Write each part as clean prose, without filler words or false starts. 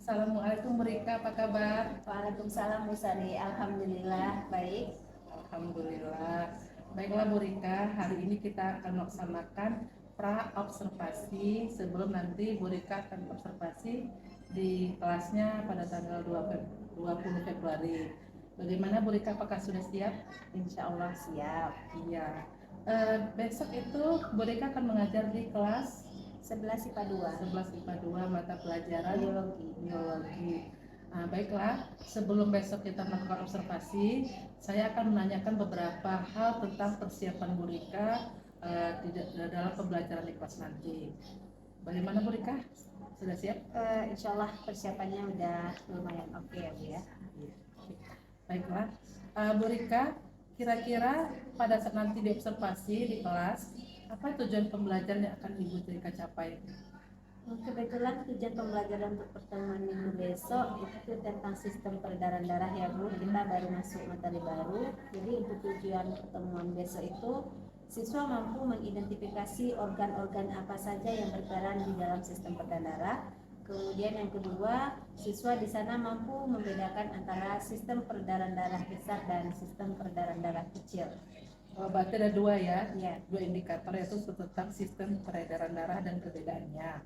Assalamualaikum Bu Rika, apa kabar? Waalaikumsalam Bu Sari, alhamdulillah baik. Alhamdulillah. Baiklah Bu Rika, hari ini kita akan melaksanakan pra observasi sebelum nanti Bu Rika akan observasi di kelasnya pada tanggal 20 Februari. Bagaimana Bu Rika, apakah sudah siap? Insya Allah siap. Iya. Besok itu Bu Rika akan mengajar di kelas 11 IPA 2 11 IPA 2 mata pelajaran biologi. Baiklah, sebelum besok kita melakukan observasi, saya akan menanyakan beberapa hal tentang persiapan Bu Rika dalam pembelajaran di kelas nanti. Bagaimana Bu Rika? Sudah siap? Insya Allah persiapannya udah lumayan oke ya Bu ya. Baiklah, Bu Rika, kira-kira pada saat nanti diobservasi di kelas, apa tujuan pembelajaran yang akan Ibu Rika capai? Kebetulan tujuan pembelajaran untuk pertemuan minggu besok itu tentang sistem peredaran darah ya Bu. Kita baru masuk materi baru. Jadi untuk tujuan pertemuan besok itu siswa mampu mengidentifikasi organ-organ apa saja yang berperan di dalam sistem peredaran darah. Kemudian yang kedua, siswa di sana mampu membedakan antara sistem peredaran darah besar dan sistem peredaran darah kecil. Berarti ada dua ya, Ya. Dua indikator, yaitu tentang sistem peredaran darah dan perbedaannya.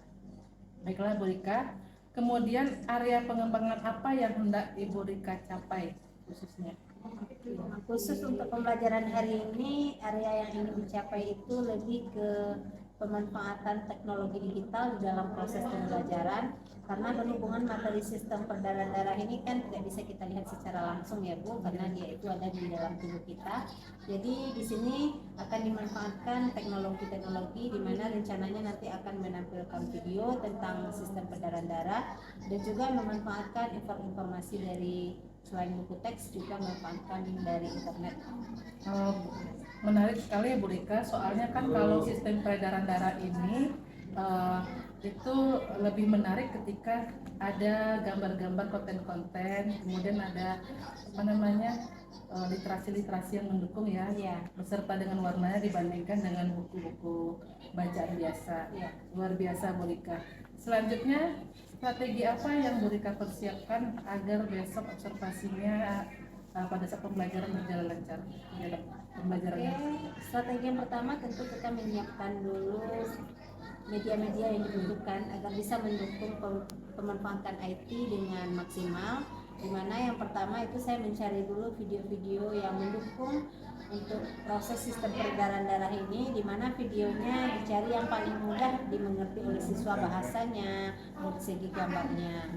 Baiklah Bu Rika, kemudian area pengembangan apa yang hendak Ibu Rika capai khususnya? Khusus untuk pembelajaran hari ini, area yang ingin dicapai itu lebih ke pemanfaatan teknologi digital di dalam proses pembelajaran, karena berhubungan materi sistem peredaran darah ini kan tidak bisa kita lihat secara langsung ya Bu, karena dia itu ada di dalam tubuh kita. Jadi di sini akan dimanfaatkan teknologi-teknologi di mana rencananya nanti akan menampilkan video tentang sistem peredaran darah dan juga memanfaatkan informasi dari selain buku teks juga memanfaatkan dari internet. Menarik sekali ya Bu Rika, soalnya kan kalau sistem peredaran darah ini itu lebih menarik ketika ada gambar-gambar, konten-konten, kemudian ada apa namanya literasi-literasi yang mendukung ya, beserta dengan warnanya dibandingkan dengan buku-buku bacaan biasa. Luar biasa Bu Rika. Selanjutnya, strategi apa yang Bu Rika persiapkan agar besok observasinya pada saat pembelajaran berjalan lancar? Strategi yang pertama tentu kita menyiapkan dulu media-media yang dibutuhkan agar bisa mendukung pemanfaatan IT dengan maksimal. Dimana yang pertama itu saya mencari dulu video-video yang mendukung untuk proses sistem peredaran darah ini, dimana videonya dicari yang paling mudah dimengerti oleh siswa, bahasanya, dari segi gambarnya.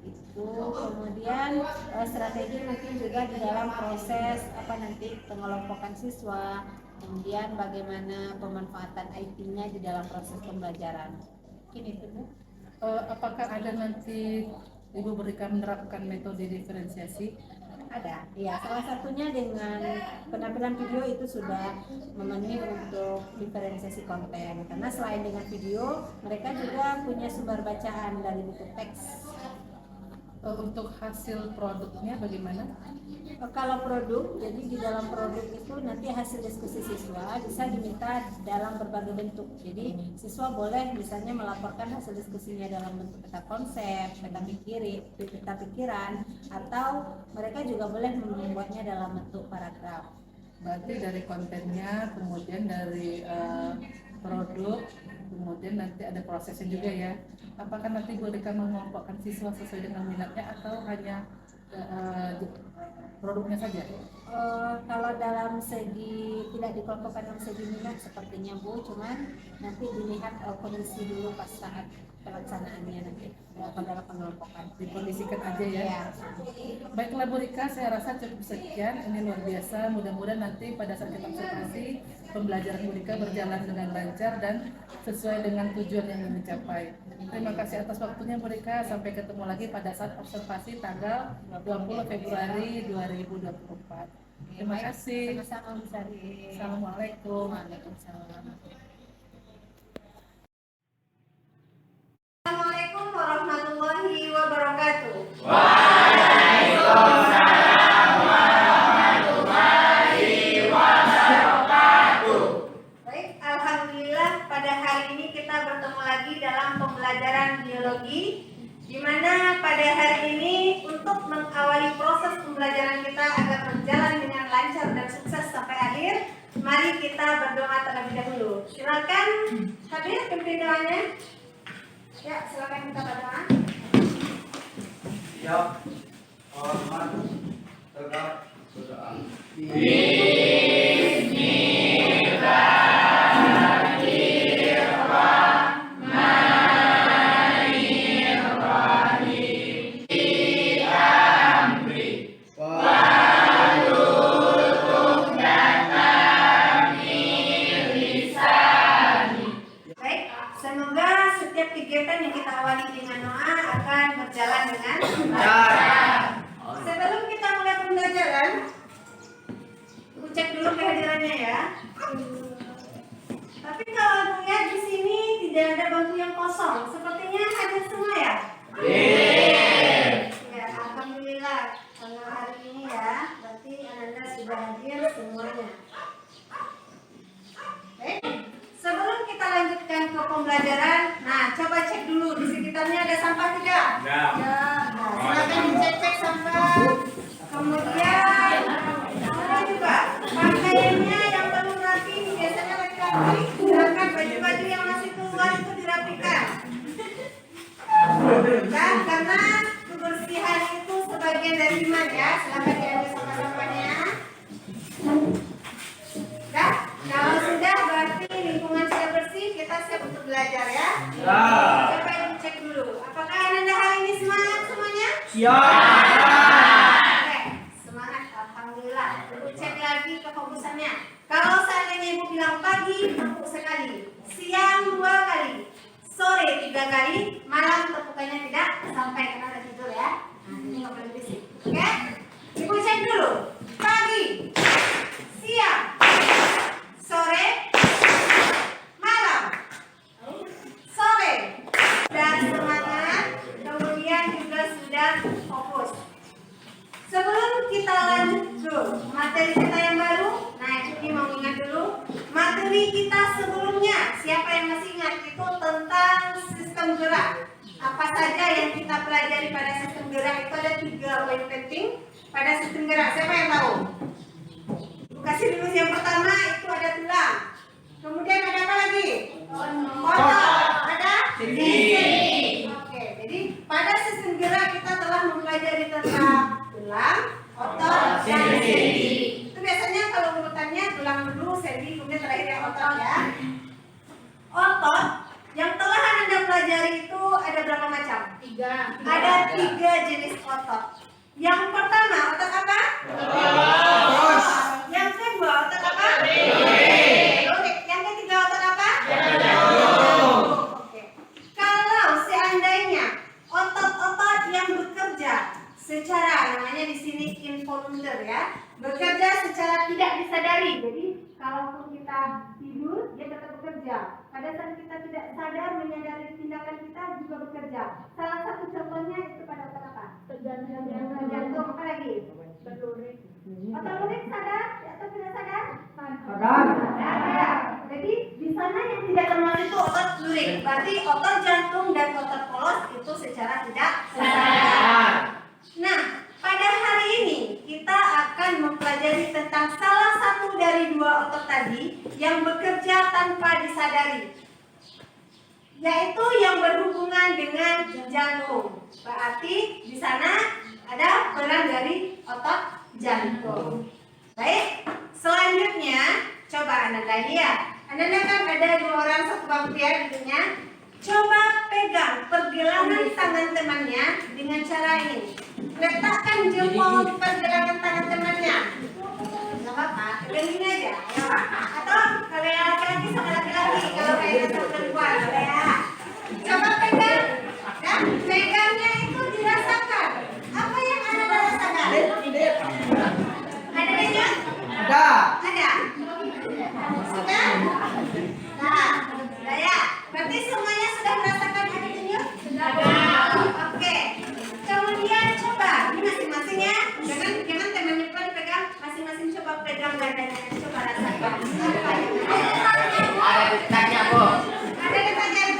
Itu kemudian strategi mungkin juga di dalam proses nanti pengelompokan siswa, kemudian bagaimana pemanfaatan IT-nya di dalam proses pembelajaran. Mungkin itu Bu. Apakah ada nanti Ibu berikan menerapkan metode diferensiasi? Ada, ya, salah satunya dengan penampilan video itu sudah memenuhi untuk diferensiasi konten, karena selain dengan video mereka juga punya sumber bacaan dari buku teks. Untuk hasil produknya bagaimana? Kalau produk, jadi di dalam produk itu nanti hasil diskusi siswa bisa diminta dalam berbagai bentuk. Jadi siswa boleh misalnya melaporkan hasil diskusinya dalam bentuk peta konsep, peta pikiran, atau mereka juga boleh membuatnya dalam bentuk paragraf. Berarti dari kontennya, kemudian dari produk, kemudian nanti ada prosesnya juga ya. Apakah nanti Bu Rika mengelompokkan siswa sesuai dengan minatnya atau hanya produknya saja? Kalau dalam segi tidak dikelompokkan dalam segi minat sepertinya Bu, cuman nanti dilihat kondisi dulu pas saat pelaksanaannya nanti pada pengelompokan. Dikondisikan aja ya. Baiklah Bu Rika, saya rasa cukup sekian. Ini luar biasa. Mudah-mudahan nanti pada saat kita observasi pembelajaran Bu Rika berjalan dengan lancar dan sesuai dengan tujuan yang ingin dicapai. Terima kasih atas waktunya Bu Rika. Sampai ketemu lagi pada saat observasi tanggal 20 Februari 2024. Terima kasih. Sama-sama Bu Sari. Assalamualaikum. Waalaikumsalam. Assalamualaikum warahmatullahi wabarakatuh. Waalaikumsalam warahmatullahi wabarakatuh. Baik, alhamdulillah pada hari ini kita bertemu lagi dalam pembelajaran biologi di mana pada hari ini untuk mengawali proses pembelajaran kita agar berjalan dengan lancar dan sukses sampai akhir, mari kita berdoa terlebih dahulu. Silakan hadir pimpin doanya. Ya, silakan kita berdoa. Siap, hormat, tegak, berdoa. Baik, semoga setiap kegiatan yang kita awali dengan doa akan berjalan dengan lancar. Sebelum kita mulai pembelajaran, aku cek dulu kehadirannya ya. Tapi kalau aku lihat di sini tidak ada bangku yang kosong, sepertinya hadir semua ya. Ya, alhamdulillah. Kalau hari ini ya, berarti Ananda sudah hadir semuanya. Baik. Sebelum kita lanjutkan ke pembelajaran, nah coba cek dulu di sekitarnya ada sampah tidak? Ya. Nah, silakan dicek sampah. Kemudian ada juga pakaiannya yang belum rapi, biasanya laki-laki. Silakan baju-baju yang masih keluar itu dirapikan. Dan karena kebersihan itu sebagian dari iman ya, silakan diambil sampah-sampahnya. Dah, kalau sudah berarti lingkungan sudah bersih, kita siap untuk belajar ya. Coba dicek dulu. Apakah Ananda hari ini semangat semuanya? Oke, semangat, alhamdulillah. Ibu cek lagi kefokusannya. Kalau seandainya ibu bilang pagi, tepuk sekali, siang 2 kali, sore 3 kali, malam tepukannya tidak sampai karena ada tidur ya. Nah, ini nggak boleh berisik. Oke, ibu cek dulu. Pagi, siang, sore, malam, sore, dan semangat, kemudian juga sudah fokus. Sebelum kita lanjut dulu materi kita yang baru, nah ini mau ingat dulu materi kita sebelumnya. Siapa yang masih ingat itu tentang sistem gerak? Apa saja yang kita pelajari pada sistem gerak itu ada 3 poin penting pada sistem gerak. Siapa yang tahu? Kasih dulu yang pertama itu ada tulang. Kemudian ada apa lagi? Otot. Ada sendi. Oke, jadi pada sistem gerak kita telah mempelajari tentang tulang, otot, dan sendi. Itu biasanya kalau urutannya tulang dulu, sendi, kemudian terakhir yang otot ya. Otot yang telah Anda pelajari itu ada berapa macam? 3. Ada 3 jenis otot. Yang pertama otot apa? Yang kedua otot apa? Oke. Yang ketiga otot apa? Oke. Kalau seandainya otot-otot yang bekerja secara namanya di sini involuntar ya, bekerja secara tidak disadari. Jadi kalaupun kita tidur dia tetap bekerja. Pada saat kita tidak sadar menyadari tindakan kita juga bekerja. Salah satu contohnya itu pada otot apa? Jantung. Apa lagi? Otot lurik sadar atau tidak sadar? Sadar. Jadi di sana yang tidak termasuk itu otot lurik. Berarti otot jantung dan otot polos itu secara tidak sadar. Nah, pada hari ini kita akan mempelajari tentang salah satu dari 2 otot tadi yang bekerja tanpa disadari, yaitu yang berhubungan dengan jantung. Berarti di sana ada peran dari otot jantung. Baik, selanjutnya coba Ananda lihat. Ananda kan ada 2 orang satu bangku ya duduknya. Coba pegang pergelangan tangan temannya dengan cara ini. Letakkan jempol di pergelangan tangan temannya. Nggak apa-apa, pegang ini aja. Ya. Atau kalau yang laki-laki sama laki-laki, kalau kayaknya sama perempuan, ya. Coba pegang, ya. Pegangnya itu dirasakan. Apa yang Anda rasakan? Ada denyut? Ada. Sudah? Nah, sudah ya. Berarti semuanya sudah merasakan ada denyut? Oke. Kemudian coba ini masing-masing ya. Jangan temannya pun dipegang, masing-masing coba pegang dadanya. Coba rasakan. Apa yang ada? Ada detaknya, Bu. Ada detaknya.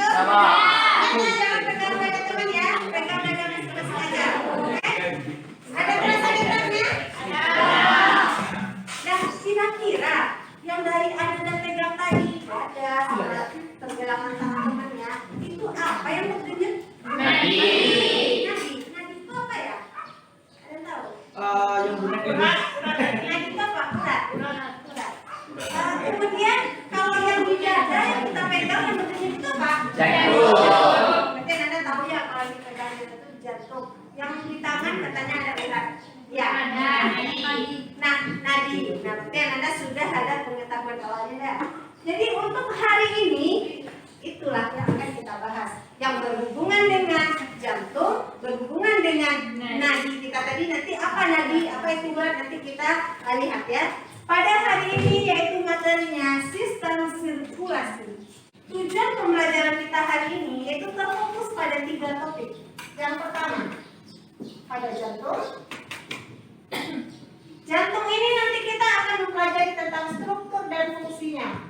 Nadi itu apa ya? Ada yang tahu? Yang bulat ini. Nadi itu apa? Urat. Kemudian kalau yang di dada yang kita pegang yang bentuknya itu apa? Jantung. Berarti Anda tahu ya kalau di pegang itu jantung. Yang di tangan katanya ada urat. Ya. Nah, nadi. Nah, berarti Anda sudah ada pengetahuan awalnya dah. Jadi untuk hari ini itulah yang akan kita bahas. Yang berhubungan dengan jantung, berhubungan dengan nadi kita tadi. Nanti apa nadi, apa itu urat nanti kita lihat ya. Pada hari ini yaitu materinya sistem sirkulasi. Tujuan pembelajaran kita hari ini yaitu terfokus pada 3 topik. Yang pertama pada jantung. Jantung ini nanti kita akan mempelajari tentang struktur dan fungsinya.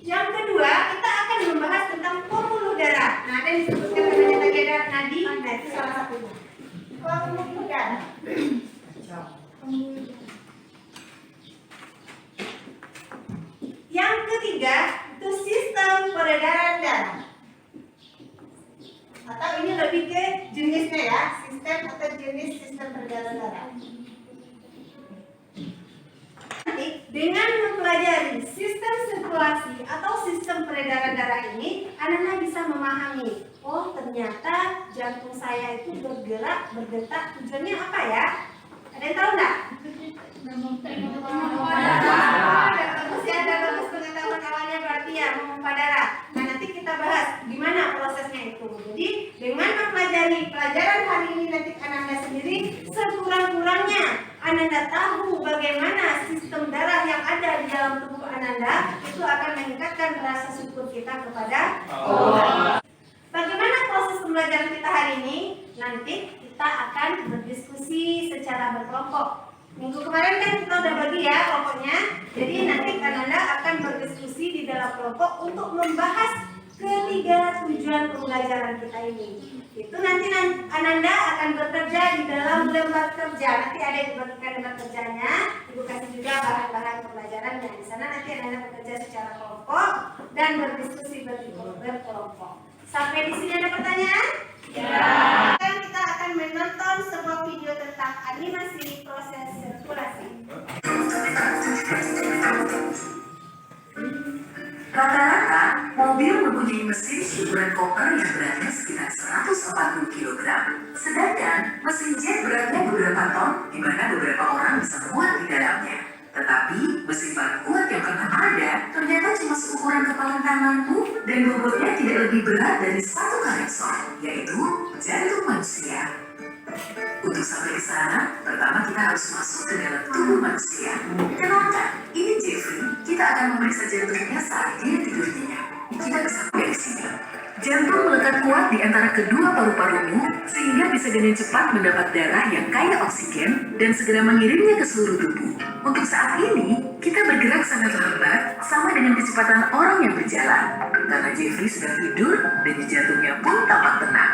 Yang kedua, kita akan membahas tentang pembuluh darah. Nah, ada yang disebutkan namanya tadi ada nadi, nah itu salah satunya. Pembuluh darah. Yang ketiga, itu sistem peredaran darah. Atau ini lebih ke jenisnya ya, sistem atau jenis sistem peredaran darah. Dengan mempelajari sistem sirkulasi atau sistem peredaran darah ini, Anda bisa memahami, oh ternyata jantung saya itu bergerak, berdetak, tujuannya apa ya? Ada yang tahu nggak? Bagus ya, ada bagus pengetahuan awalnya berarti ya, memompa darah. Nah nanti kita bahas gimana prosesnya itu. Jadi dengan mempelajari pelajaran hari ini nanti Anda sendiri sekurang-kurangnya Anda tahu bagaimana sistem darah yang ada di dalam tubuh Anda itu akan meningkatkan rasa syukur kita kepada Allah. Bagaimana proses pembelajaran kita hari ini? Nanti kita akan berdiskusi secara berkelompok. Minggu kemarin kan kita udah bagi ya kelompoknya. Jadi nanti Anda akan berdiskusi di dalam kelompok untuk membahas ketiga tujuan pembelajaran kita ini. Itu nanti Ananda akan bekerja di dalam lembar kerja. Nanti ada yang dibagikan lembar kerjanya. Ibu kasih juga bahan-bahan pembelajarannya. Di sana nanti Ananda bekerja secara kelompok dan berdiskusi berkelompok. Sampai di sini ada pertanyaan? Ya. Sekarang kita akan menonton sebuah video tentang animasi proses sirkulasi. Rata-rata, mobil mempunyai mesin ukuran koper yang beratnya sekitar 140 kg. Sedangkan mesin jet beratnya beberapa ton, di mana beberapa orang bisa memuat di dalamnya. Tetapi, mesin paling kuat yang pernah ada ternyata cuma seukuran kepalan tanganmu dan bobotnya tidak lebih berat dari 1 karetson, yaitu jantung manusia. Untuk sampai ke sana, pertama kita harus masuk ke dalam tubuh manusia. Kenalkan, ini Jeffrey. Kita akan memeriksa jantungnya saat dia tidur nyenyak. Kita bisa dari sini. Jantung melekat kuat di antara kedua paru-parumu sehingga bisa dengan cepat mendapat darah yang kaya oksigen dan segera mengirimnya ke seluruh tubuh. Untuk saat ini, kita bergerak sangat lambat sama dengan kecepatan orang yang berjalan. Karena Jeffrey sedang tidur dan jantungnya pun tampak tenang.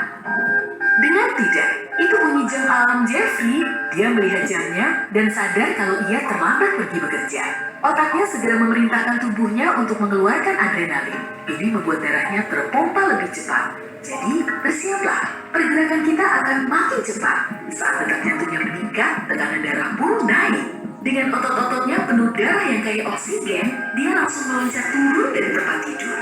Dengan tidak, itu bunyi jam alarm Jeffrey. Dia melihat jamnya dan sadar kalau ia terlambat pergi bekerja. Otaknya segera memerintahkan tubuhnya untuk mengeluarkan adrenalin. Ini membuat darahnya terpompa lebih cepat. Jadi, bersiaplah. Pergerakan kita akan makin cepat. Saat detak jantungnya meningkat, tekanan darah pun naik. Dengan otot-ototnya penuh darah yang kaya oksigen, dia langsung meloncat turun dari tempat tidur.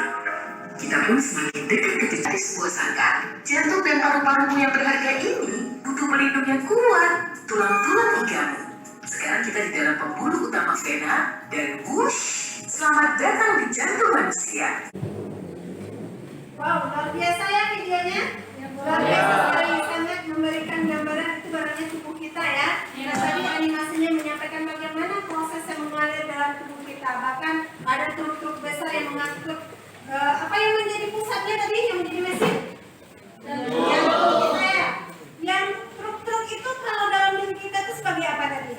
Kita pun semakin dekat ke titik sebuah sangka. Jantung dan paru-parumu yang berharga ini butuh pelindung yang kuat, tulang-tulang igamu. Sekarang kita di dalam pembuluh utama vena dan wush, selamat datang di jantung manusia. Wow, luar biasa ya videonya. Luar biasa sekali, sangat memberikan gambaran itu barangnya tubuh kita ya. Nah, tadi animasinya menyampaikan bagaimana proses yang mengalir dalam tubuh kita. Bahkan ada truk-truk besar yang mengangkut apa yang menjadi pusatnya tadi, yang menjadi mesin? Jantung kita ya. Yang truk-truk itu kalau dalam diri kita itu sebagai apa tadi?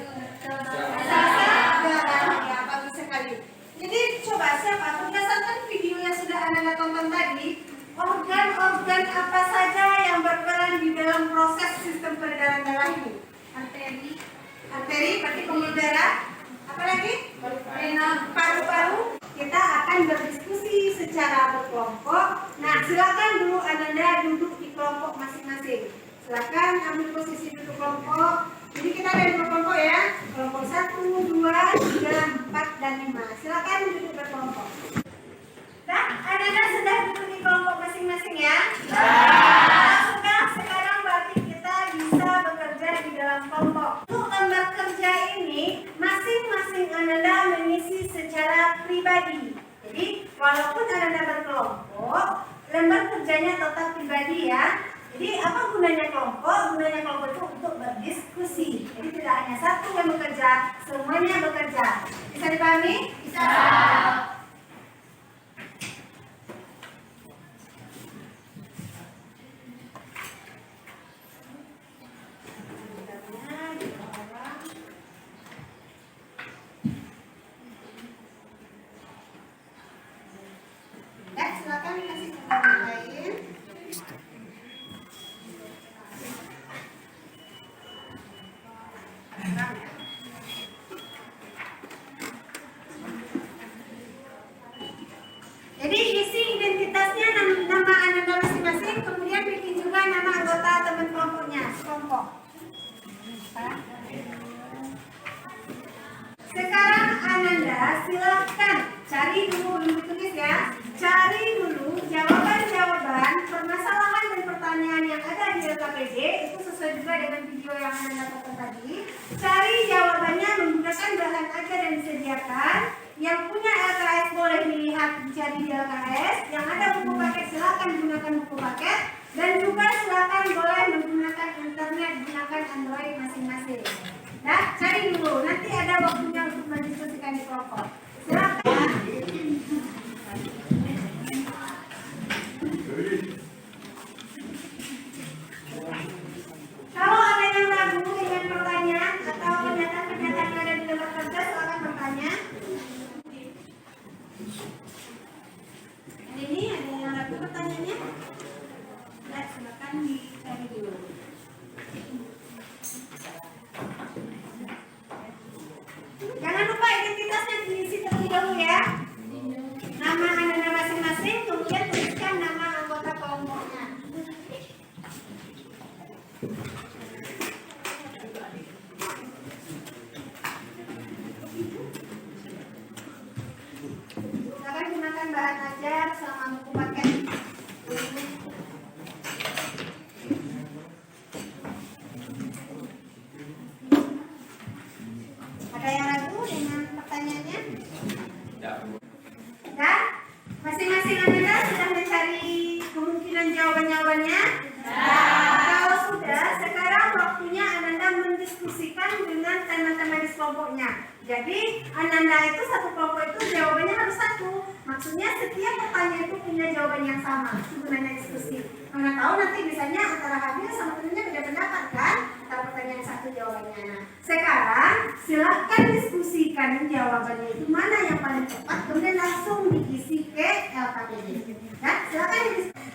Ya, bagus sekali. Jadi coba siapa berdasarkan video yang sudah Anda tonton tadi, organ-organ apa saja yang berperan di dalam proses sistem peredaran darah ini? Arteri berarti pembuluh darah. Apa lagi? Vena, paru-paru. kita akan berdiskusi secara berkelompok. Nah, silakan dulu Ananda duduk di kelompok masing-masing. Silakan ambil posisi duduk kelompok. Jadi kita ada 2 kelompok ya. Kelompok 1, 2, 3, 4, dan 5. Silakan duduk berkelompok. Nah, Ananda sudah duduk di kelompok masing-masing ya? Sudah, sekarang berarti kita bisa bekerja di dalam kelompok. Untuk lembar kerja ini, masing-masing Ananda mengisi secara pribadi. Jadi, walaupun Ananda berkelompok, lembar kerjanya tetap pribadi ya. Jadi, apa gunanya kelompok? Gunanya kelompok itu untuk berdiskusi. Jadi, tidak hanya satu yang bekerja, semuanya bekerja. Bisa dipahami? Bisa. Ya, silakan kasih ke orang lain. Jadi isi identitasnya nama Ananda masing-masing, kemudian bikin juga nama anggota teman kelompoknya, kelompok. Sekarang Ananda silakan cari dulu, belum ditulis ya. Cari dulu jawaban-jawaban permasalahan dan pertanyaan yang ada di LKPD. Itu sesuai juga dengan video yang Ananda tonton tadi. Cari jawabannya menggunakan bahan ajar yang disediakan. Yang punya LKS boleh dilihat cari di LKS. Yang ada buku paket silakan gunakan buku paket. Dan juga silakan boleh menggunakan internet, gunakan Android masing-masing. Nah, cari dulu. Nanti ada waktunya untuk mendiskusikan di kelompok. Silakan. Kalau ada yang ragu dengan pertanyaan atau pernyataan-pernyataan yang ada di lembar kerja, silakan bertanya. Ini ada yang ragu pertanyaannya? Nah, silakan dicari dulu. Jangan lupa identitasnya diisi terlebih dahulu ya. Nama Ananda masing-masing, kemudian tuliskan nama anggota kelompoknya. Silakan gunakan bahan ajar selama buku paket. Ada yang ragu dengan pertanyaannya? Dan masing-masing Ananda sudah mencari kemungkinan jawaban-jawabannya? Kalau sudah, sekarang waktunya Ananda mendiskusikan dengan teman-teman di kelompoknya. Jadi Ananda itu satu kelompok itu jawabannya harus satu. Maksudnya setiap pertanyaan itu punya jawaban yang sama. Itu gunanya diskusi. Mana tahu nanti misalnya antara Habil sama temennya beda pendapat kan? Antara pertanyaan satu jawabannya. Nah, sekarang silakan diskusikan jawabannya itu mana yang paling tepat, kemudian langsung diisi ke LKPD. Nah, silakan diskusikan.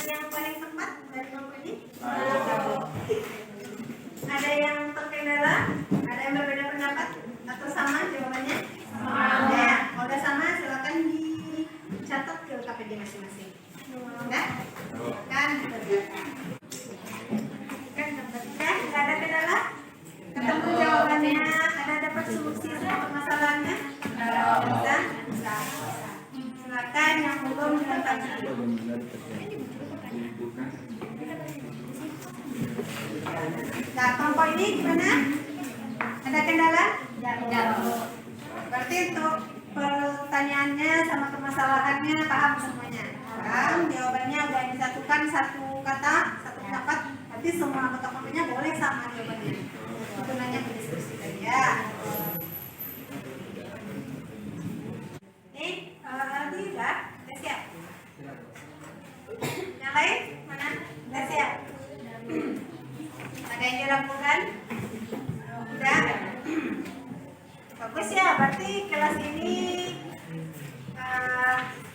yang paling tepat dari kelompok ini? Ada yang terkendala? Ada yang berbeda pendapat? Atau sama jawabannya? Sama. Ya, kalau udah sama silakan dicatat ke masing-masing. Nah, kan dikerjakan. Kan nggak ada kendala? Ketemu jawabannya, ada dapat solusi sama masalahnya? Bisa? Silakan yang belum dapat. Nah, kelompok ini gimana? Ada kendala? Tidak. Berarti untuk pertanyaannya sama permasalahannya paham semuanya. Paham? Jawabannya udah disatukan satu kata, satu pendapat. Berarti semua anggota kelompoknya boleh sama jawabannya. Itu nanya berdiskusi tadi ya. Nih, Aldi udah siap. Yang lain mana? Udah siap. Ada yang dirampungkan? Udah. Bagus ya, berarti kelas ini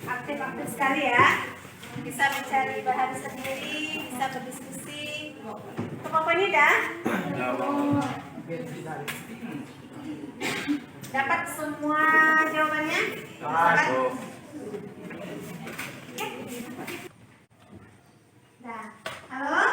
aktif-aktif sekali ya. Bisa mencari bahan sendiri, bisa berdiskusi. Apa ini dah? Dapat semua jawabannya? Dapat. Oke. Nah, halo?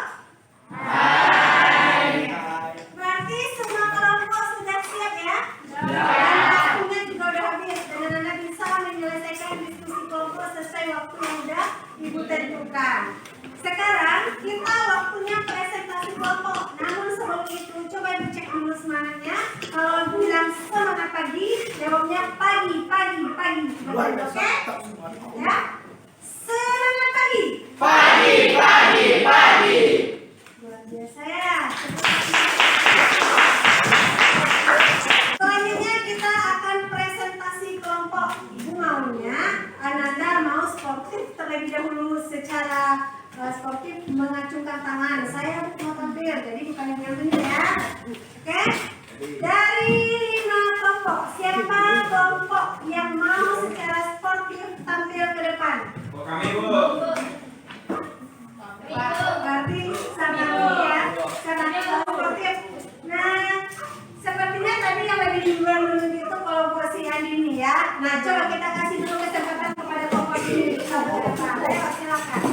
Berarti semua kelompok sudah siap ya? Waktunya juga udah habis dan Anda bisa menyelesaikan diskusi kelompok sesuai waktu yang udah Ibu tentukan. Sekarang kita waktunya presentasi kelompok. Namun sebelum itu coba dicek dulu semangatnya. Kalau bilang semangat pagi, jawabnya pagi. Oke? Ya? Semangat pagi. Luar biasa ya. Selanjutnya kita akan presentasi kelompok. Ibu maunya Ananda mau sportif terlebih dahulu secara sportif mengacungkan tangan. Saya mau tampil, jadi bukan yang ngambil ya. Oke? Dari 5 kelompok, siapa kelompok yang mau secara sportif tampil ke depan? Kami, Bu. Berarti sama ya, sama sportif. Nah, sepertinya tadi yang lagi di luar dulu itu kelompok si Andini ya. Nah, coba kita kasih dulu kesempatan kepada kelompok ini. Ayo, silakan.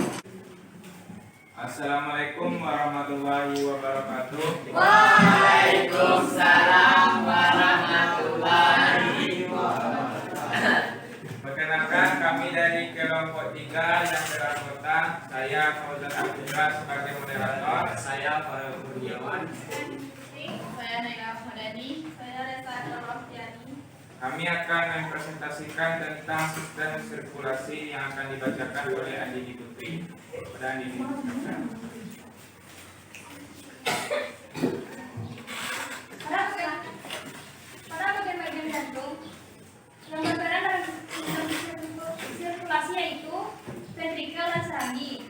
Assalamualaikum warahmatullahi wabarakatuh. Waalaikumsalam warahmatullahi wabarakatuh. Perkenalkan, kami dari kelompok 3 yang beranggota. Saya Fauzan Abdullah sebagai moderator. Saya Farel Kurniawan. Saya Naila Ahmadani. Saya Reza Rofiani. Kami akan mempresentasikan tentang sistem sirkulasi yang akan dibacakan oleh Andini Putri. Pada Andini. Pada bagian-bagian jantung yang berperan dalam sirkulasi yaitu ventrikel dan serangi.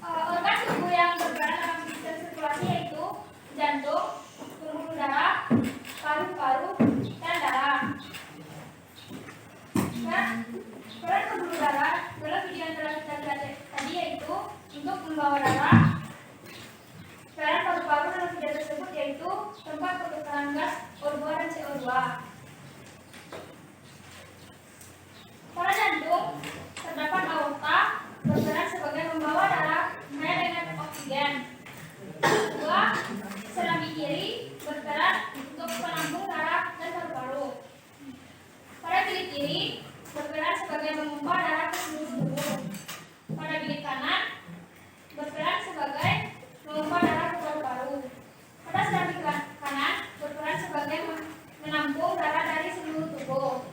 Organ tubuh yang berperan dalam sistem sirkulasi yaitu jantung, pembuluh darah, paru-paru, dan darah. Peran pembuluh darah dalam video yang telah kita lihat tadi yaitu untuk membawa darah. Peran paru-paru dalam video tersebut yaitu tempat pertukaran gas O2 dan CO2. Pada jantung terdapat aorta berperan sebagai pembawa darah kaya dengan oksigen. Kedua, serambi kiri berperan untuk penampung darah dan paru-paru. Pada bilik kiri berperan sebagai memompa darah ke seluruh tubuh. Pada bilik kanan berperan sebagai memompa darah ke paru-paru. Pada serambi kanan berperan sebagai menampung darah dari seluruh tubuh.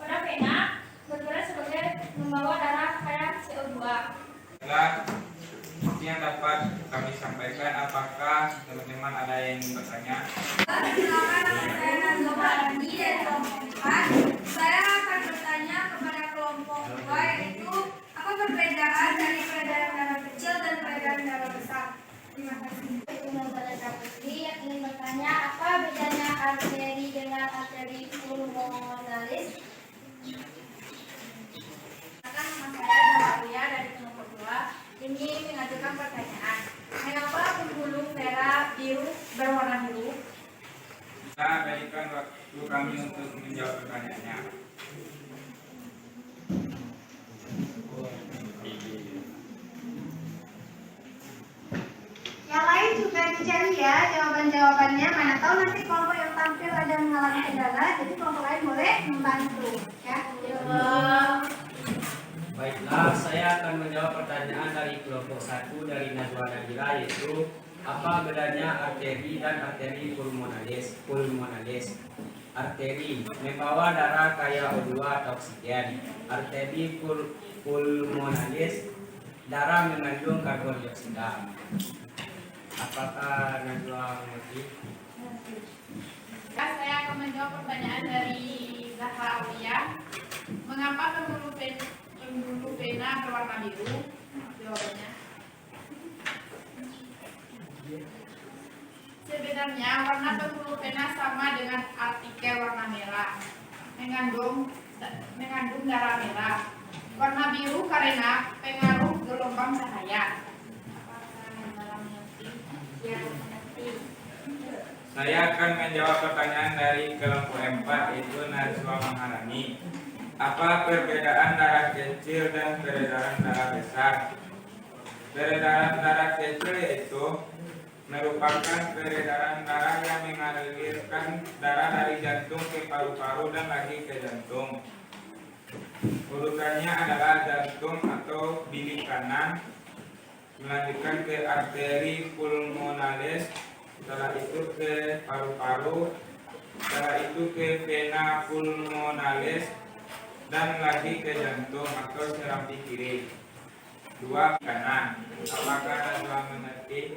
Pada vena berperan sebagai membawa darah kaya CO2. Setelah yang dapat kami sampaikan, apakah teman-teman ada yang ingin bertanya? Silakan, saya Zohani dari kelompok 4. Saya akan bertanya kepada kelompok 2 yaitu apa perbedaan dari peredaran darah kecil dan peredaran darah besar. Terima kasih. Saya Putri yang ingin bertanya apa bedanya arteri dengan arteri pulmonalis. Nama saya Zahria dari kelompok 2 ini mengajukan pertanyaan. Mengapa pembuluh darah biru berwarna biru? Kita berikan waktu kami untuk menjawab pertanyaannya. jawabannya. Mana tahu nanti kelompok yang tampil ada mengalami kendala, jadi kelompok lain boleh membantu. Ya. Baiklah, saya akan menjawab pertanyaan dari kelompok 1 dari Najwa Nabila, yaitu apa bedanya arteri dan arteri pulmonalis? Arteri membawa darah kaya O2 atau oksigen. Arteri pulmonalis darah mengandung karbon dioksida. Apakah Najwa mengerti? Saya akan menjawab pertanyaan dari Zahra Aulia. Mengapa pembuluh vena berwarna biru? Jawabannya, sebenarnya warna pembuluh vena sama dengan artikel warna merah, mengandung darah merah. Warna biru karena pengaruh gelombang cahaya. Apakah mengerti? Ya, mengerti. Saya akan menjawab pertanyaan dari kelompok 4, yaitu Najwa Maharani. Apa perbedaan darah kecil dan peredaran darah besar? Peredaran darah kecil yaitu merupakan peredaran darah yang mengalirkan darah dari jantung ke paru-paru dan lagi ke jantung. Urutannya adalah jantung atau bilik kanan, melanjutkan ke arteri pulmonalis, setelah itu ke paru-paru, setelah itu ke vena pulmonalis, dan lagi ke jantung atau serambi kiri. 2 kanan. Apakah Najwa mengerti?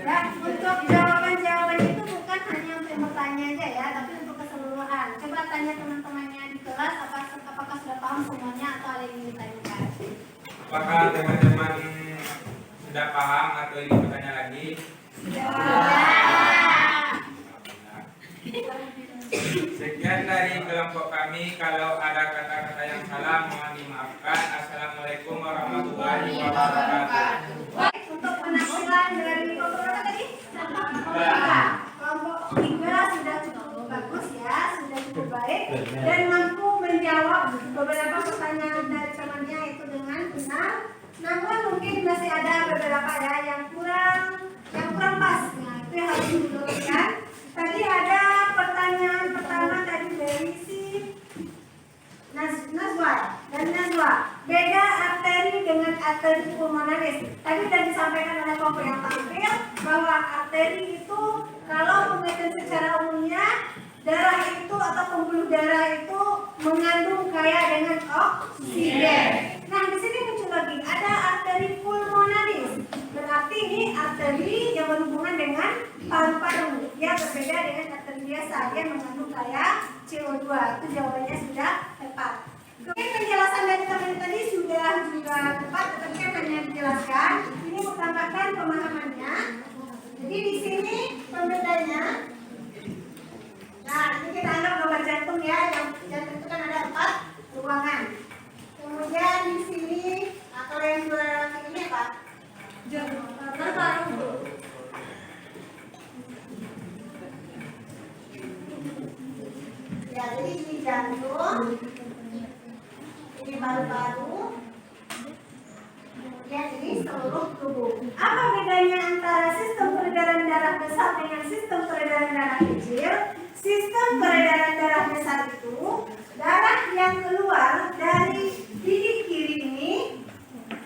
Ya, untuk jawaban-jawaban itu bukan hanya untuk yang bertanya aja ya, tapi untuk keseluruhan. Coba tanya teman-temannya di kelas apakah sudah paham semuanya atau ada yang ingin ditanyakan. Apakah teman-teman sudah paham atau ingin bertanya lagi? Sekian dari kelompok kami. Kalau ada kata-kata yang salah mohon dimaafkan. Assalamualaikum warahmatullahi wabarakatuh. Baik, untuk penampilan dari kelompok berapa tadi? Kelompok 3 sudah cukup bagus ya, sudah cukup baik dan mampu menjawab beberapa pertanyaan dari temannya itu dengan benar. Namun mungkin masih ada beberapa ya yang kurang pas. Nah, itu yang harus diluruskan. Tadi ada pertanyaan pertama tadi dari si Najwa. Beda arteri dengan arteri pulmonalis. Tadi sudah disampaikan oleh kelompok yang tampil bahwa arteri itu kalau pengertian secara umumnya darah itu atau pembuluh darah itu mengandung kaya dengan oksigen. Nah, di sini muncul lagi ada arteri pulmonalis. Berarti ini arteri yang berhubungan dengan paru-paru. Dia berbeda dengan arteri biasa, dia mengandung kaya CO2. Itu jawabannya sudah tepat. Oke, penjelasan dari teman tadi sudah juga tepat, tetapi kan hanya dijelaskan. Ini menambahkan pemahamannya. Jadi di sini pembedanya. Nah, ini kita anggap gambar jantung ya. Yang jantung itu kan ada 4 ruangan. Kemudian di sini, kalau yang dua ini apa? Paru-paru. Ya, jadi ini jantung, ini paru-paru, kemudian ini seluruh tubuh. Apa bedanya antara sistem peredaran darah besar dengan sistem peredaran darah kecil? Sistem peredaran darah besar itu darah yang keluar dari bilik kiri ini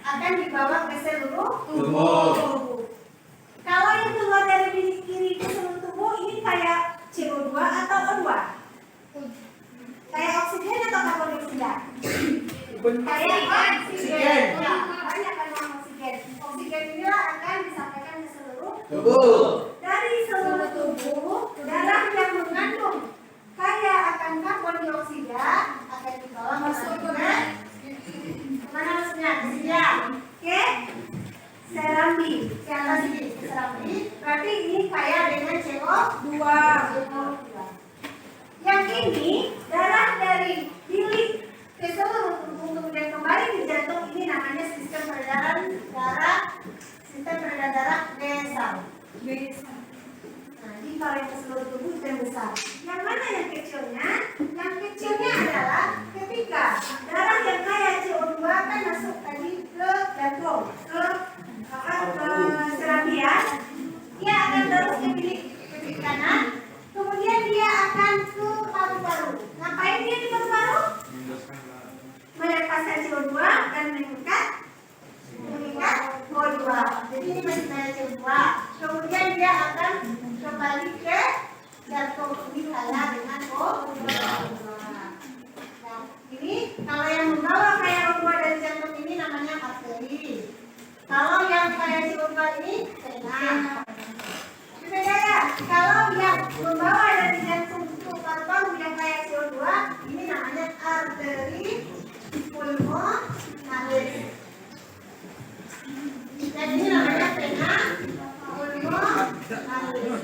akan dibawa ke seluruh tubuh. Kalau yang keluar dari bilik kiri ke seluruh tubuh ini kayak CO2 atau O2? Kayak oksigen atau karbon dioksida? Kayak oksigen. Ya, banyak kandungan oksigen. Oksigen inilah akan disampaikan ke seluruh tubuh. Dari seluruh tubuh, darah yang mengandung kaya akan karbon dioksida akan dibawa masuk ke mana maksudnya? Ke sini ya. Oke. Serambi. Siapa sini? Serambi. Berarti ini kaya dengan CO2. Yang ini darah dari bilik ke seluruh tubuh kemudian kembali ke jantung, ini namanya sistem peredaran darah besar. Nah, ini kalau yang ke seluruh tubuh itu yang besar. Yang mana yang kecilnya? Yang kecilnya adalah ketika darah yang kaya CO2 kan masuk tadi ke jantung, ke serambi kalau yang membawa kayak rumah dari jantung ini namanya arteri. Kalau yang kayak CO2 ini vena. Beda ya. Kalau yang membawa dari jantung itu paru-paru yang kayak CO2 ini namanya arteri pulmonalis. Dan ini namanya vena pulmonalis.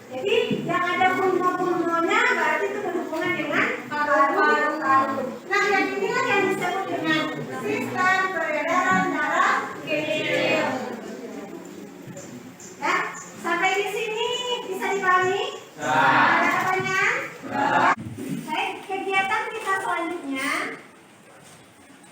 Jadi yang ada pulmonya berarti itu berhubungan dengan paru-paru. Nah yang inilah yang disebut dengan sistem peredaran darah kecil. Ya, sampai di sini bisa dipahami? Ada pertanyaan? Baik, kegiatan kita selanjutnya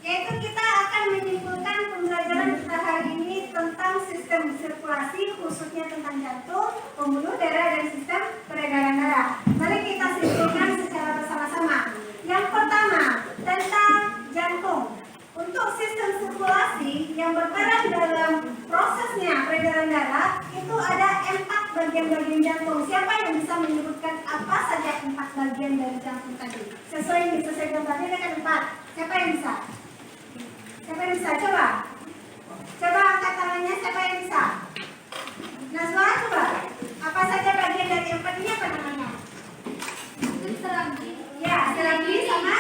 yaitu kita akan menyimpulkan pembelajaran kita hari ini tentang sistem sirkulasi, khususnya tentang jantung, pembuluh darah, dan sistem peredaran darah. Mari kita simpulkan secara bersama-sama. Yang pertama, tentang jantung. Untuk sistem sirkulasi yang berperan dalam prosesnya peredaran darah, itu ada 4 bagian-bagian jantung. Siapa yang bisa menyebutkan apa saja 4 bagian dari jantung tadi? Sesuai gambarnya kan 4. Siapa yang bisa? Siapa yang bisa? Coba angkat tangannya, siapa yang bisa? Nazwa, coba. Apa saja bagian dari 4 ini apa namanya? Serambi. Ya, serambi sama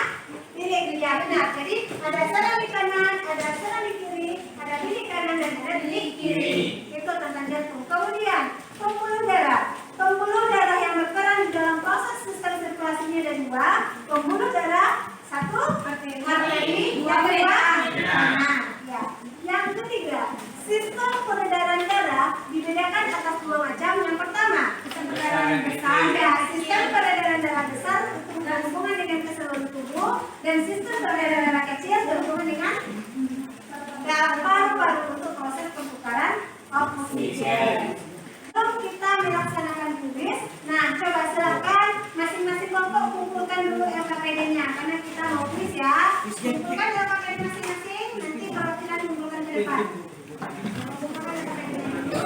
bilik. Ya, benar. Jadi ada serambi kanan, ada serambi kiri, ada bilik kanan dan ada bilik kiri. Itu tentang jantung. Kemudian pembuluh darah. Pembuluh darah yang berperan di dalam proses sistem sirkulasinya ada 2. Pembuluh darah 1 arteri, 2 vena. Ya. Yang ketiga, sistem peredaran darah dibedakan atas 2 macam. Yang pertama, sistem peredaran besar. Ya, sistem peredaran darah besar berhubungan dengan keseluruhan tubuh, dan sistem peredaran darah kecil berhubungan dengan paru-paru untuk proses pertukaran oksigen. Sebelum kita melaksanakan kuis, nah coba silakan masing-masing kelompok kumpulkan dulu LKPD-nya karena kita mau kuis ya. Kumpulkan LKPD masing-masing, nanti kalau tidak kumpulkan ke depan. Kumpulkan LKPD-nya.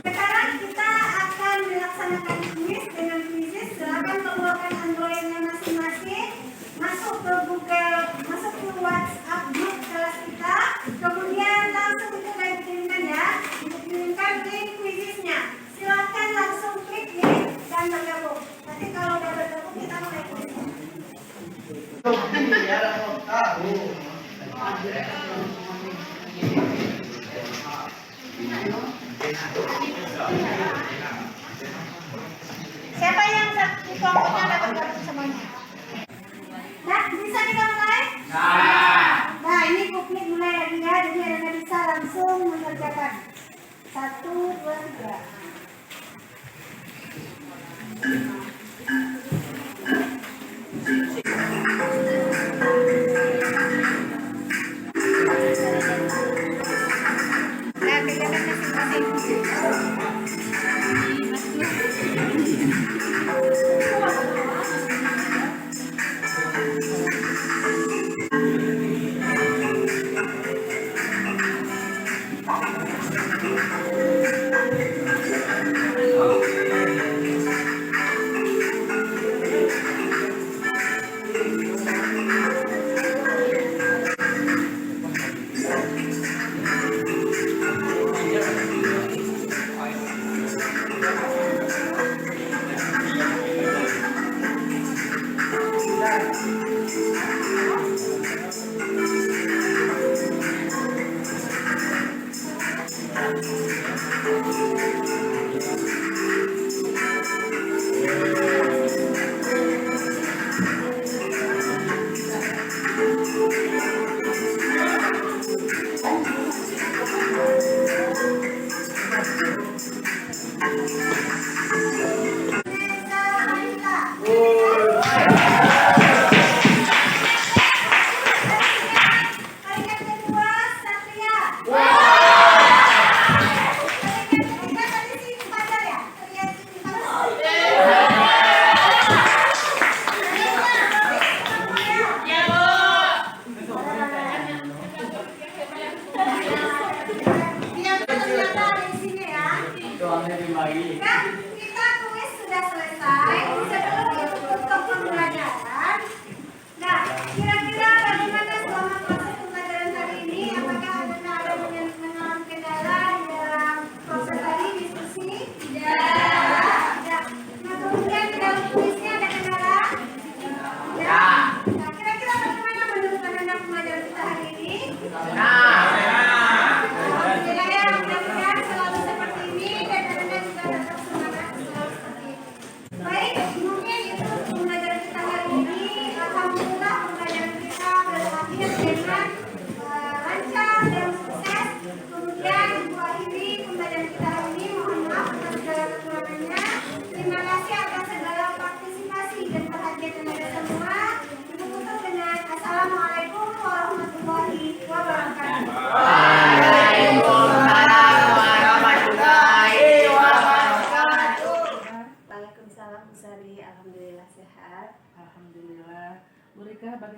Sekarang kita akan melaksanakan kuis dengan kuisis. Silakan keluarkan Android-nya masing-masing, masuk ke Google, masuk ke WhatsApp grup kelas kita, kemudian langsung itu dikirimkan ya, dikirimkan link kuisisnya. Silakan langsung klik link dan bergabung. Nanti kalau udah bergabung kita mulai kuisnya. Siapa yang di kelompoknya dapat gabung semuanya? Nah, bisa kita mulai? Nah, ini kuklik mulai lagi ya, jadi Anda bisa langsung mengerjakan. 1, 2, 3. Nah, kerjakan masing-masing.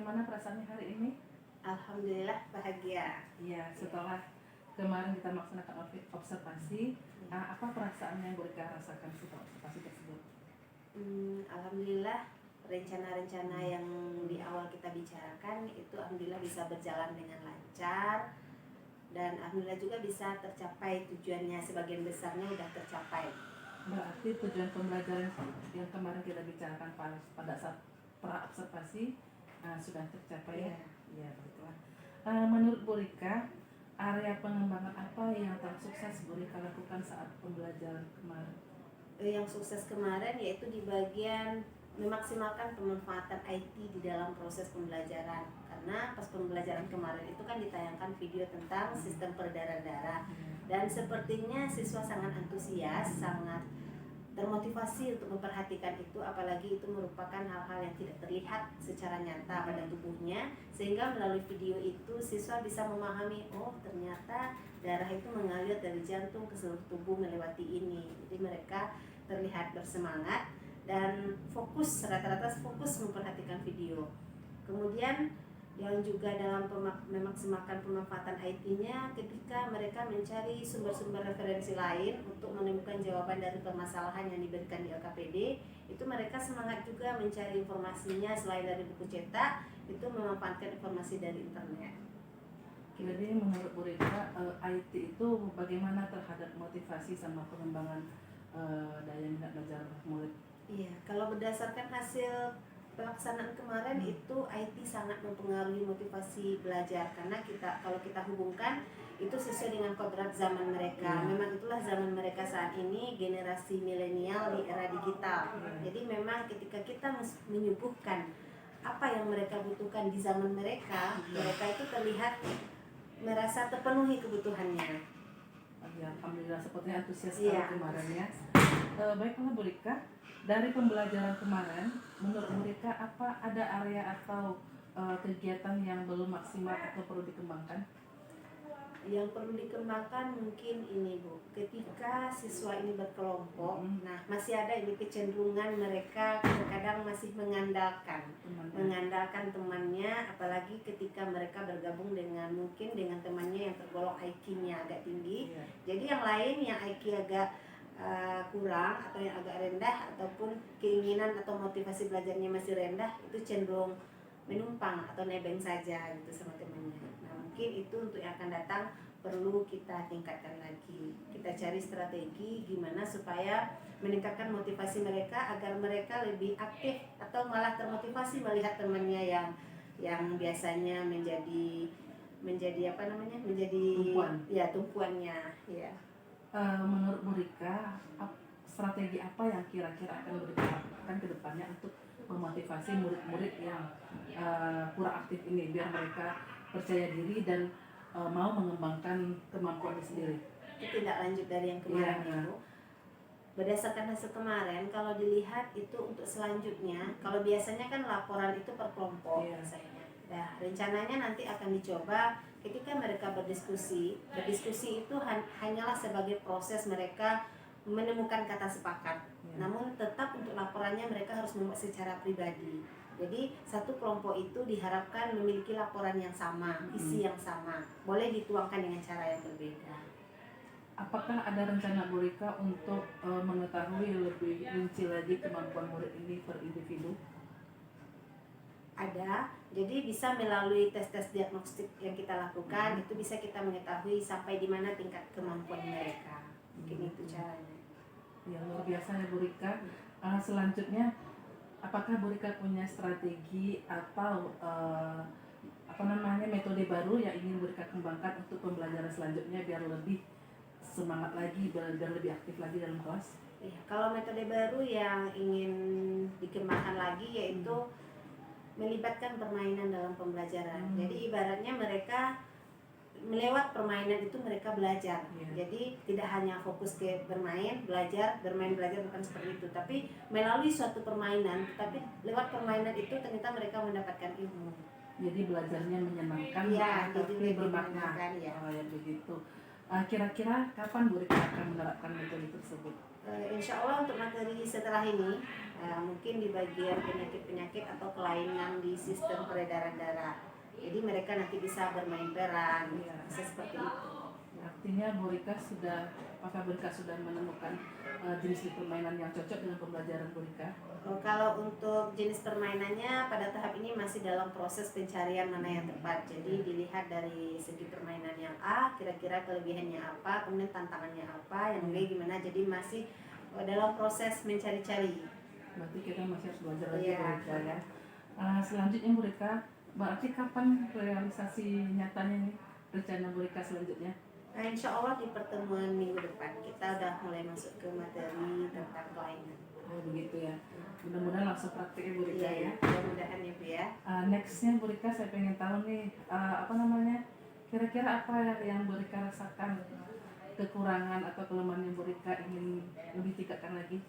bagaimana perasaannya hari ini? Alhamdulillah bahagia. Iya, setelah kemarin kita melaksanakan observasi, apa perasaan yang Bu Rika rasakan setelah observasi tersebut? Alhamdulillah rencana-rencana yang di awal kita bicarakan itu alhamdulillah bisa berjalan dengan lancar, dan alhamdulillah juga bisa tercapai tujuannya, sebagian besarnya sudah tercapai. Berarti tujuan pembelajaran yang kemarin kita bicarakan pada saat pra observasi sudah tercapai ya? Iya, begitulah. Menurut Bu Rika, area pengembangan apa yang telah sukses Bu Rika lakukan saat pembelajaran kemarin? Yang sukses kemarin yaitu di bagian memaksimalkan pemanfaatan IT di dalam proses pembelajaran, karena pas pembelajaran kemarin itu kan ditayangkan video tentang sistem peredaran darah, dan sepertinya siswa sangat antusias, sangat termotivasi untuk memperhatikan itu, apalagi itu merupakan hal-hal yang tidak terlihat secara nyata pada tubuhnya, sehingga melalui video itu siswa bisa memahami, oh ternyata darah itu mengalir dari jantung ke seluruh tubuh melewati ini. Jadi mereka terlihat bersemangat dan fokus, rata-rata fokus memperhatikan video. Kemudian yang juga dalam memaksimalkan pemanfaatan IT-nya ketika mereka mencari sumber-sumber referensi lain untuk menemukan jawaban dari permasalahan yang diberikan di LKPD, itu mereka semangat juga mencari informasinya selain dari buku cetak, itu memanfaatkan informasi dari internet. Jadi menurut Bu Rika, IT itu bagaimana terhadap motivasi sama pengembangan daya minat belajar murid? Iya, kalau berdasarkan hasil pelaksanaan kemarin itu IT sangat mempengaruhi motivasi belajar, karena kalau kita hubungkan itu sesuai dengan kodrat zaman mereka. Memang itulah zaman mereka saat ini, generasi milenial di era digital. Jadi memang ketika kita menyuguhkan apa yang mereka butuhkan di zaman mereka, mereka itu terlihat merasa terpenuhi kebutuhannya. Ya, alhamdulillah sepertinya antusias Iya. kemarin ya. Baiklah Bu Rika, dari pembelajaran kemarin, menurut Bu Rika ada area atau kegiatan yang belum maksimal atau perlu dikembangkan? Yang perlu dikembangkan mungkin ini Bu, ketika siswa ini berkelompok, nah masih ada ini kecenderungan mereka kadang-kadang masih mengandalkan temannya, apalagi ketika mereka bergabung dengan temannya yang tergolong IQ-nya agak tinggi. Jadi yang lain yang IQ agak kurang atau yang agak rendah, ataupun keinginan atau motivasi belajarnya masih rendah, itu cenderung menumpang atau nebeng saja gitu sama temannya. Nah mungkin itu untuk yang akan datang perlu kita tingkatkan lagi. Kita cari strategi gimana supaya meningkatkan motivasi mereka agar mereka lebih aktif atau malah termotivasi melihat temannya yang biasanya menjadi Tumpuan. Ya tumpuannya ya. Menurut Bu Rika, strategi apa yang kira-kira akan Bu Rika lakukan ke depannya untuk memotivasi murid-murid yang kurang aktif ini biar mereka percaya diri dan mau mengembangkan kemampuannya sendiri? Itu tidak lanjut dari yang kemarin itu. Berdasarkan hasil kemarin, kalau dilihat itu untuk selanjutnya, kalau biasanya kan laporan itu per kelompok biasanya. Nah, rencananya nanti akan dicoba ketika mereka berdiskusi itu hanyalah sebagai proses mereka menemukan kata sepakat. Namun tetap untuk laporannya mereka harus membuat secara pribadi. Jadi satu kelompok itu diharapkan memiliki laporan yang sama, isi yang sama. Boleh dituangkan dengan cara yang berbeda. Apakah ada rencana Bu Rika untuk mengetahui lebih rinci lagi kemampuan murid ini per individu? Ada, jadi bisa melalui tes-tes diagnostik yang kita lakukan, itu bisa kita mengetahui sampai di mana tingkat kemampuan mereka. Mungkin itu caranya. Ya, luar biasa ya Bu Rika. Selanjutnya, apakah Bu Rika punya strategi atau metode baru yang ingin Bu Rika kembangkan untuk pembelajaran selanjutnya biar lebih semangat lagi, biar lebih aktif lagi dalam kelas? Ya, kalau metode baru yang ingin dikembangkan lagi yaitu melibatkan permainan dalam pembelajaran. Jadi ibaratnya mereka melewat permainan itu mereka belajar. Jadi tidak hanya fokus ke bermain, belajar bukan seperti itu. Tapi melalui suatu permainan, tapi lewat permainan itu ternyata mereka mendapatkan ilmu. Jadi belajarnya menyenangkan, tapi bermakna. Ya. Oh ya begitu. Kira-kira kapan Bu Rika akan menerapkan metode tersebut? Insya Allah untuk materi setelah ini mungkin di bagian penyakit-penyakit atau kelainan di sistem peredaran darah. Jadi mereka nanti bisa bermain peran, bisa seperti itu. Artinya Bu Rika apakah Bu Rika sudah menemukan jenis permainan yang cocok dengan pembelajaran Bu Rika? Kalau untuk jenis permainannya pada tahap ini masih dalam proses pencarian mana yang tepat. Jadi dilihat dari segi permainan yang A, kira-kira kelebihannya apa, kemudian tantangannya apa, yang B gimana. Jadi masih dalam proses mencari-cari. Berarti kita masih harus belajar lagi Iya. Bu Rika ya. Selanjutnya Bu Rika, berarti kapan realisasi nyatanya nih rencana Bu Rika selanjutnya? Nah, insya Allah di pertemuan minggu depan kita udah mulai masuk ke materi tentang kelainan. Oh begitu ya. Mudah-mudahan langsung praktik ya Bu Rika ya. Mudah-mudahan ya Bu ya. Nextnya Bu Rika saya pengen tahu nih kira-kira apa yang Bu Rika rasakan kekurangan atau kelemahan yang Bu Rika ingin lebih tingkatkan lagi?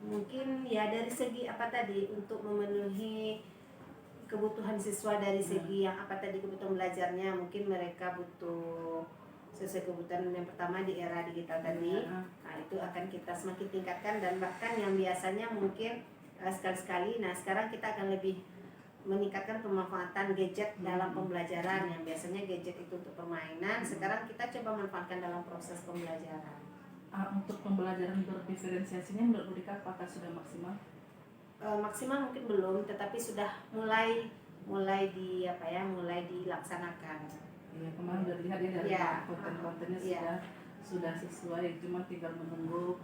Mungkin ya dari segi apa tadi untuk memenuhi kebutuhan siswa dari segi yang apa tadi kebutuhan belajarnya, mungkin mereka butuh sesuai kebutuhan yang pertama di era digital tadi. Nah itu akan kita semakin tingkatkan dan bahkan yang biasanya mungkin sekali-sekali, nah sekarang kita akan lebih meningkatkan pemanfaatan gadget dalam pembelajaran. Yang biasanya gadget itu untuk permainan, sekarang kita coba manfaatkan dalam proses pembelajaran. Untuk pembelajaran berdiferensiasinya menurut Bu Rika apakah sudah maksimal? Maksimal mungkin belum, tetapi sudah mulai dilaksanakan. Iya, kemarin udah dilihat ya dari Iya. konten-kontennya Iya. sudah sesuai, cuma tinggal menunggu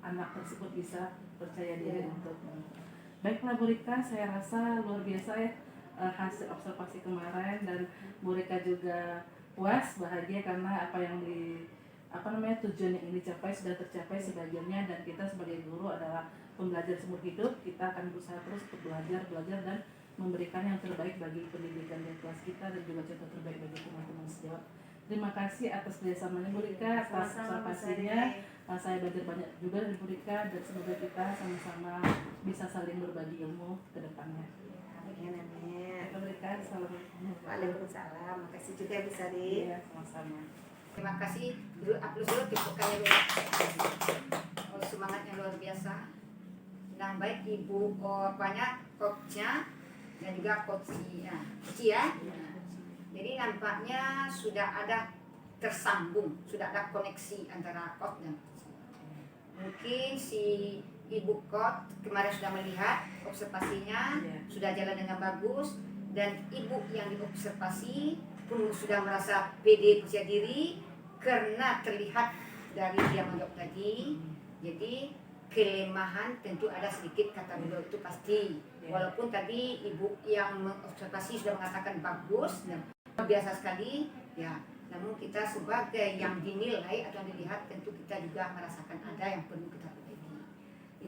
anak tersebut bisa percaya diri Iya. untuk baiklah Bu Rika, saya rasa luar biasa ya hasil observasi kemarin, dan Bu Rika juga puas, bahagia karena tujuan yang ingin dicapai sudah tercapai sebagiannya, dan kita sebagai guru adalah pembelajar seumur hidup. Kita akan berusaha terus untuk belajar dan memberikan yang terbaik bagi pendidikan di kelas kita dan juga contoh terbaik bagi teman-teman sejawat. Terima kasih atas kerjasamanya Bu Rika, atas observasinya. Saya belajar banyak juga dari Bu Rika, dan semoga kita sama-sama bisa saling berbagi ilmu ke depannya. Amin, amin. Bu Rika, assalamualaikum. Waalaikumsalam. Makasih juga Bu Sari. Iya, sama-sama. Terima kasih dulu Aplus dulu tepuk tangan dulu. Semangatnya luar biasa. Dan baik Ibu banyak coachnya dan juga coach ya. Jadi nampaknya sudah ada tersambung, sudah ada koneksi antara coach dan coach. Mungkin si Ibu coach kemarin sudah melihat observasinya, sudah jalan dengan bagus, dan Ibu yang diobservasi pun sudah merasa pede percaya diri karena terlihat dari dia menjawab tadi. Jadi kelemahan tentu ada sedikit, kata beliau itu pasti. Walaupun tadi Ibu yang mengobservasi sudah mengatakan bagus dan biasa sekali, ya. Namun kita sebagai yang dinilai atau yang dilihat tentu kita juga merasakan ada yang perlu kita perbaiki.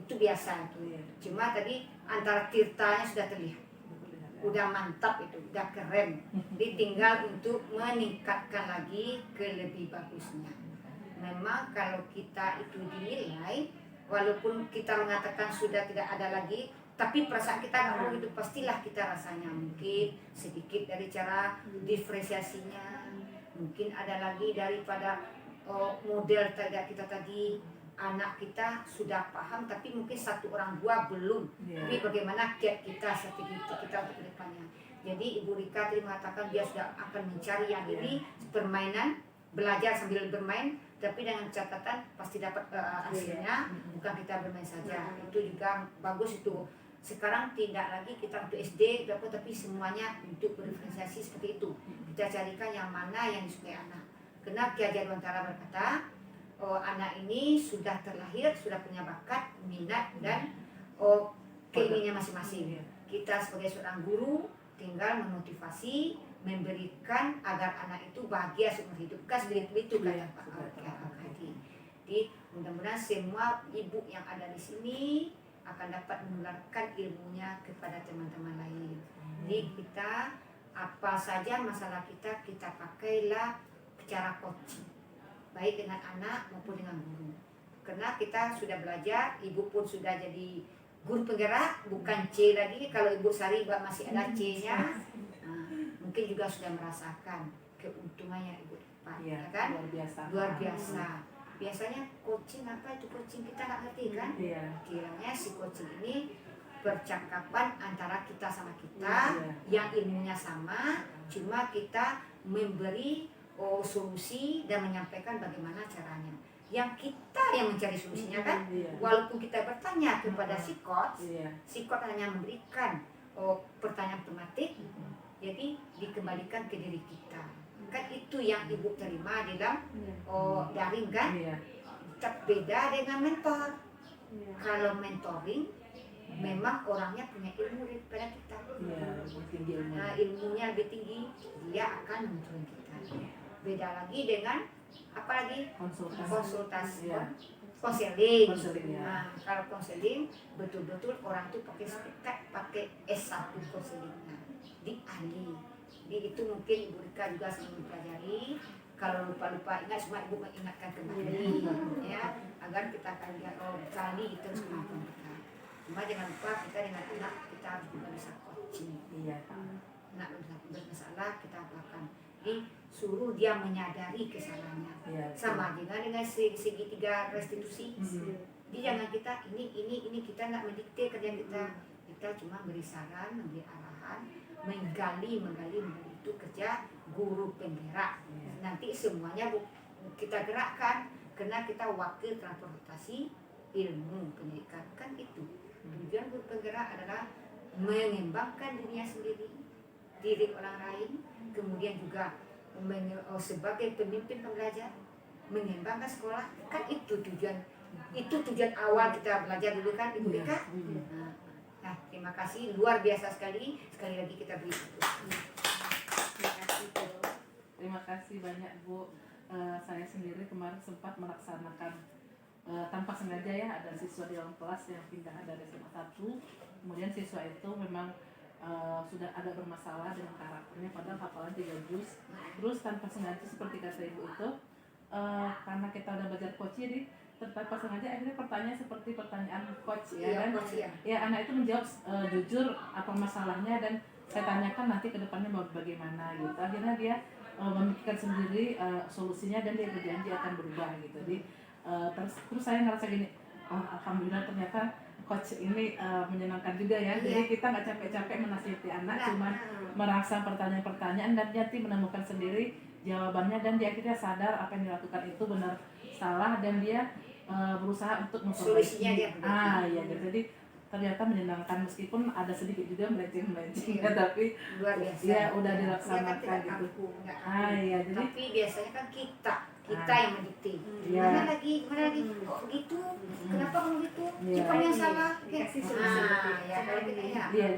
Itu biasa itu. Cuma tadi antara tirtanya sudah terlihat. Udah mantap itu, udah keren. Jadi tinggal untuk meningkatkan lagi ke lebih bagusnya. Memang kalau kita itu dinilai, walaupun kita mengatakan sudah tidak ada lagi, tapi perasaan kita nggak mau itu pastilah kita rasanya. Mungkin sedikit dari cara diferensiasinya, mungkin ada lagi daripada model kita tadi. Anak kita sudah paham, tapi mungkin satu orang dua belum. Jadi bagaimana kiat kita, strategi kita untuk kedepannya. Jadi Ibu Rika tadi mengatakan dia sudah akan mencari yang ini permainan, belajar sambil bermain, tapi dengan catatan pasti dapat hasilnya. Bukan kita bermain saja. Itu juga bagus itu. Sekarang tidak lagi kita untuk SD, tapi semuanya untuk berdiferensiasi seperti itu. Kita carikan yang mana yang disukai anak. Karena Ki Hajar Dewantara berkata, anak ini sudah terlahir, sudah punya bakat, minat, dan keinginannya masing-masing. Kita sebagai seorang guru tinggal memotivasi, memberikan agar anak itu bahagia seumur hidup. Kan begitu kata Pak Hadi. Jadi mudah-mudahan semua ibu yang ada di sini akan dapat menularkan ilmunya kepada teman-teman lain. Jadi kita apa saja masalah kita pakailah cara coaching, baik dengan anak maupun dengan guru. Karena kita sudah belajar, ibu pun sudah jadi guru penggerak, bukan C lagi. Kalau Ibu Sari masih ada C-nya, mungkin juga sudah merasakan keuntungannya Ibu Pak, ya kan? Luar biasa. Luar biasa. biasanya coaching apa itu coaching kita nggak ngerti kan? Iya. Kiranya si coaching ini percakapan antara kita sama kita Iya. yang ilmunya sama, cuma kita memberi solusi dan menyampaikan bagaimana caranya. Yang kita yang mencari solusinya kan, Iya. walaupun kita bertanya kepada si coach hanya memberikan pertanyaan tematik, jadi dikembalikan ke diri kita. Kan itu yang ibu terima di dalam daring kan. Iya. Beda dengan mentor. Kalau mentoring memang orangnya punya ilmu daripada kita. Iya, lebih tinggi ilmu. Nah, ilmunya lebih tinggi, dia akan mentoring kita. Beda lagi dengan apa lagi? Konsultasi. Iya. Konseling. Konseling, ya. Nah, kalau konseling betul-betul orang tuh pakai sertifikat, pakai S1 konselingnya di ahli. Jadi itu mungkin Ibu Rika juga sering mempelajari. Kalau lupa-lupa ingat, semua Ibu mengingatkan kembali ya, agar kita akan gali terus kemampuan kita. Cuma jangan lupa kita dengan anak kita harus juga bisa coaching. Iya. Nak bermasalah kita apakan. Jadi suruh dia menyadari kesalahannya. Iya. Sama juga dengan segitiga restitusi. Jadi jangan kita ini kita nggak mendikte kerjaan kita. Kita cuma beri saran, memberi arahan, menggali itu kerja guru penggerak. Nanti semuanya kita gerakkan karena kita wakil transportasi ilmu pendidikan kan itu. Tujuan guru penggerak adalah mengembangkan dirinya sendiri, diri orang lain, kemudian juga sebagai pemimpin pembelajar, mengembangkan sekolah kan itu tujuan awal kita belajar dulu kan Ibu Rika. Nah, terima kasih luar biasa sekali lagi kita beri. Terima kasih banyak Bu. Saya sendiri kemarin sempat melaksanakan tanpa sengaja ya, ada siswa di dalam kelas yang pindah dari SMA 1. Kemudian siswa itu memang sudah ada bermasalah dengan karakternya, padahal hafalan 3 juz. Terus tanpa sengaja seperti kata Ibu itu, karena kita udah belajar coach, jadi tanpa sengaja akhirnya pertanyaan seperti pertanyaan coach ya, dan ya anak itu menjawab jujur apa masalahnya, dan saya tanyakan nanti ke depannya mau bagaimana gitu. Akhirnya dia memikirkan sendiri solusinya dan dia berjanji akan berubah gitu. Jadi terus saya ngerasa gini, alhamdulillah ternyata coach ini menyenangkan juga ya. Jadi kita nggak capek-capek menasihati anak, cuma merasa pertanyaan-pertanyaan dan nanti menemukan sendiri jawabannya, dan dia akhirnya sadar apa yang dilakukan itu benar salah, dan dia berusaha untuk memperbaiki. Ya gitu. Jadi ternyata menyenangkan meskipun ada sedikit juga melenceng-melenceng ya, tapi luar biasa. Ya udah dilaksanakan gitu. Ya jadi tapi biasanya kan kita yang mendikte. Mana lagi kok gitu? Kenapa kamu gitu? Siapa yang salah? Ya kalau kita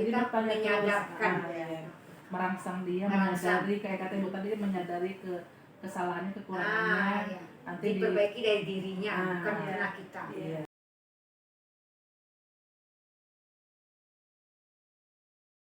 kita menyadarkan, merangsang dia, menyadari kayak kata Ibu tadi, menyadari kesalahannya, kekurangannya. Nanti diperbaiki dari dirinya, bukan karena kita.